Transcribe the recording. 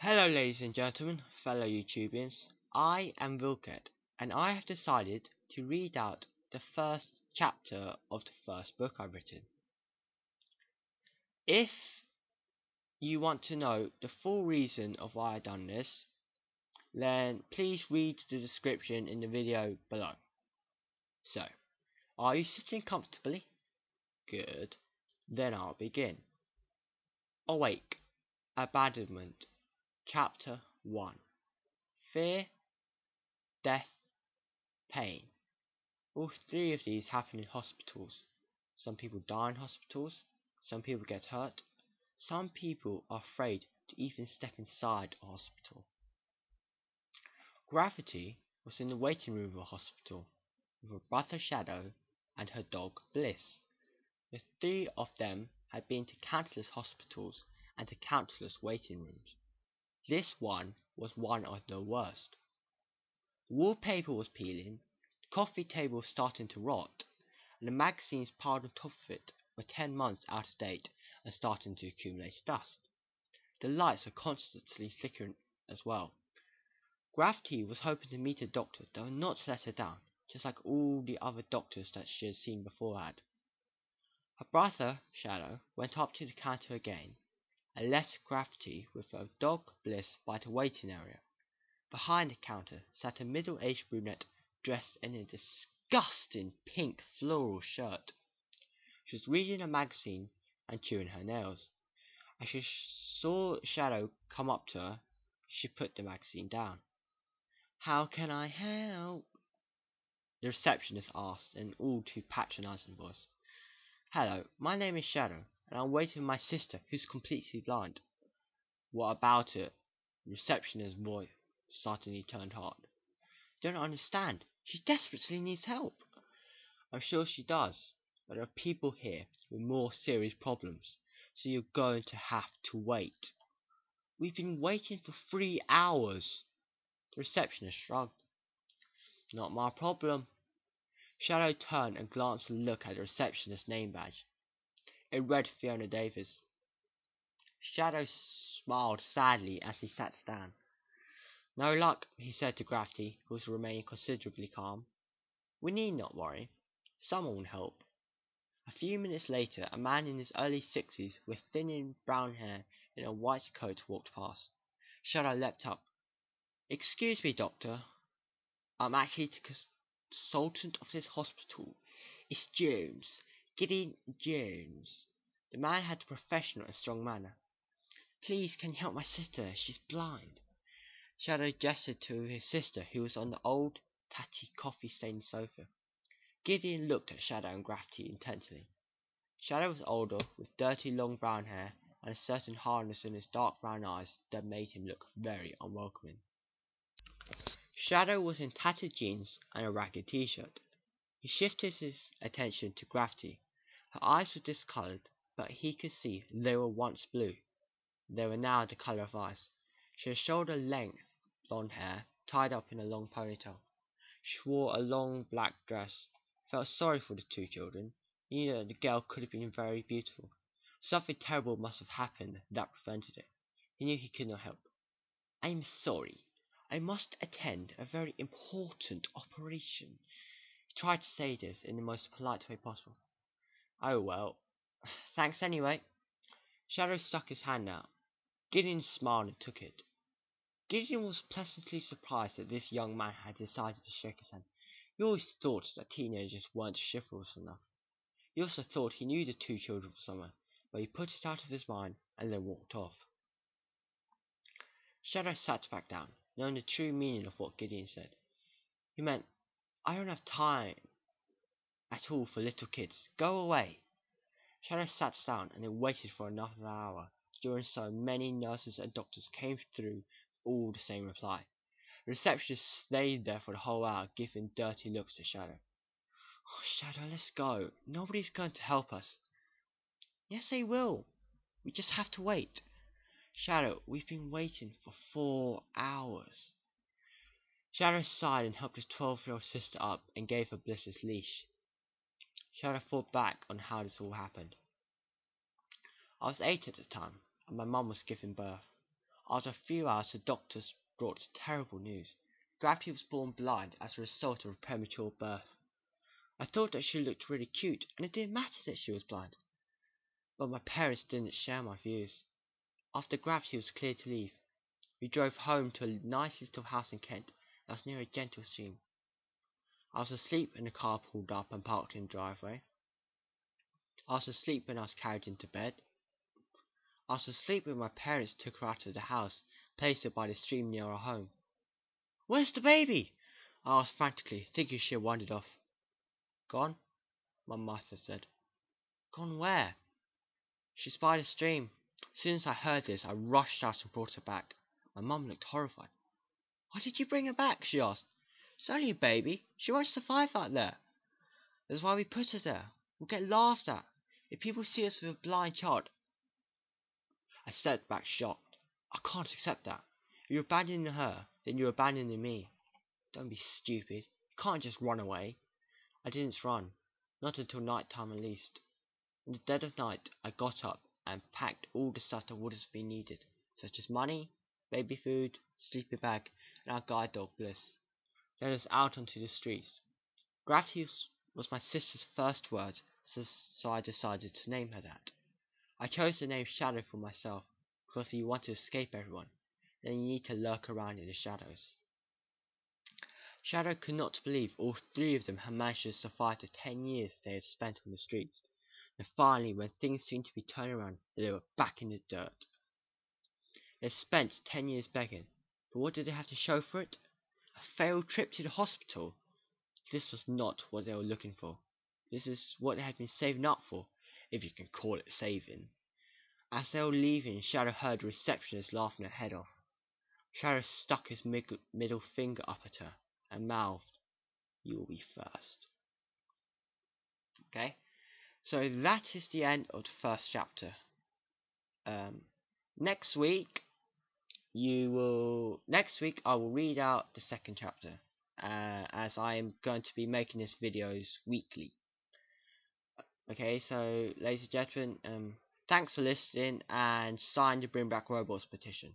Hello ladies and gentlemen, fellow YouTubians, I am Vilket, and I have decided to read out the first chapter of the first book I've written. If you want to know the full reason of why I've done this, then please read the description in the video below. So, are you sitting comfortably? Good, then I'll begin. Awake, Abandonment, Chapter 1. Fear, Death, Pain. All three of these happen in hospitals. Some people die in hospitals, some people get hurt, some people are afraid to even step inside a hospital. Gravity was in the waiting room of a hospital with her brother Shadow and her dog Bliss. The three of them had been to countless hospitals and to countless waiting rooms. This one was one of the worst. The wallpaper was peeling, the coffee table was starting to rot, and the magazines piled on top of it were 10 months out of date and starting to accumulate dust. The lights were constantly flickering as well. Gravity was hoping to meet a doctor that would not let her down, just like all the other doctors that she had seen beforehand. Her brother, Shadow, went up to the counter again and left Gravity with her dog Bliss by the waiting area. Behind the counter sat a middle-aged brunette dressed in a disgusting pink floral shirt. She was reading a magazine and chewing her nails. As she saw Shadow come up to her, she put the magazine down. "How can I help?" the receptionist asked in an all too patronizing voice. "Hello, my name is Shadow, and I'm waiting for my sister, who's completely blind." "What about it?" The receptionist's voice suddenly turned hard. "Don't understand. She desperately needs help." "I'm sure she does, but there are people here with more serious problems, so you're going to have to wait." "We've been waiting for 3 hours." The receptionist shrugged. "Not my problem." Shadow turned and glanced a look at the receptionist's name badge. It read Fiona Davis. Shadow smiled sadly as he sat down. "No luck," he said to Gravity, who was remaining considerably calm. "We need not worry. Someone will help." A few minutes later, a man in his early 60s with thinning brown hair in a white coat walked past. Shadow leapt up. "Excuse me, doctor. I'm actually the consultant of this hospital. It's Jones. Gideon Jones." The man had a professional and strong manner. "Please, can you help my sister? She's blind." Shadow gestured to his sister, who was on the old, tatty, coffee-stained sofa. Gideon looked at Shadow and Gravity intently. Shadow was older, with dirty long brown hair, and a certain hardness in his dark brown eyes that made him look very unwelcoming. Shadow was in tattered jeans and a ragged t-shirt. He shifted his attention to Gravity. Her eyes were discolored, but he could see they were once blue. They were now the color of ice. She had shoulder-length blonde hair, tied up in a long ponytail. She wore a long black dress. He felt sorry for the two children. He knew that the girl could have been very beautiful. Something terrible must have happened that prevented it. He knew he could not help. "I'm sorry. I must attend a very important operation." He tried to say this in the most polite way possible. "Oh well, thanks anyway." Shadow stuck his hand out. Gideon smiled and took it. Gideon was pleasantly surprised that this young man had decided to shake his hand. He always thought that teenagers weren't chivalrous enough. He also thought he knew the two children from somewhere, but he put it out of his mind and then walked off. Shadow sat back down, knowing the true meaning of what Gideon said. He meant, "I don't have time at all for little kids. Go away." Shadow sat down and then waited for another hour. During so many nurses and doctors came through with all the same reply. The receptionist stayed there for the whole hour, giving dirty looks to Shadow. "Oh, Shadow, let's go. Nobody's going to help us." "Yes, they will. We just have to wait." "Shadow, we've been waiting for 4 hours." Shadow sighed and helped his 12-year-old sister up and gave her Bliss's leash. Shadow thought back on how this all happened. "I was 8 at the time, and my mum was giving birth. After a few hours, the doctors brought terrible news. Gravity was born blind as a result of a premature birth. I thought that she looked really cute, and it didn't matter that she was blind. But my parents didn't share my views. After Gravity was cleared to leave, we drove home to a nice little house in Kent that was near a gentle stream. I was asleep when the car pulled up and parked in the driveway. I was asleep when I was carried into bed. I was asleep when my parents took her out of the house, placed her by the stream near our home. "Where's the baby?" I asked frantically, thinking she had wandered off. "Gone," my mother said. "Gone where?" "She's by the stream." As soon as I heard this, I rushed out and brought her back. My mum looked horrified. "Why did you bring her back?" she asked. "She's only a baby. She won't survive out there. That's why we put her there. We'll get laughed at. If people see us with a blind child." I stepped back shocked. "I can't accept that. If you're abandoning her, then you're abandoning me. Don't be stupid. You can't just run away." I didn't run. Not until night time at least. In the dead of night, I got up and packed all the stuff that would have been needed, such as money, baby food, sleeping bag, and our guide dog Bliss. Then I was out onto the streets. Gravity was my sister's first word, so I decided to name her that. I chose the name Shadow for myself, because if you want to escape everyone, then you need to lurk around in the shadows. Shadow could not believe all three of them had managed to survive the 10 years they had spent on the streets. And finally, when things seemed to be turning around, they were back in the dirt. They had spent 10 years begging, but what did they have to show for it? A failed trip to the hospital. This was not what they were looking for. This is what they had been saving up for, if you can call it saving. As they were leaving, Shadow heard the receptionist laughing her head off. Shadow stuck his middle finger up at her and mouthed, "You will be first." Okay, so that is the end of the first chapter. Next week I will read out the second chapter, as I am going to be making these videos weekly. Okay, so ladies and gentlemen, thanks for listening, and sign the Bring Back Robots petition.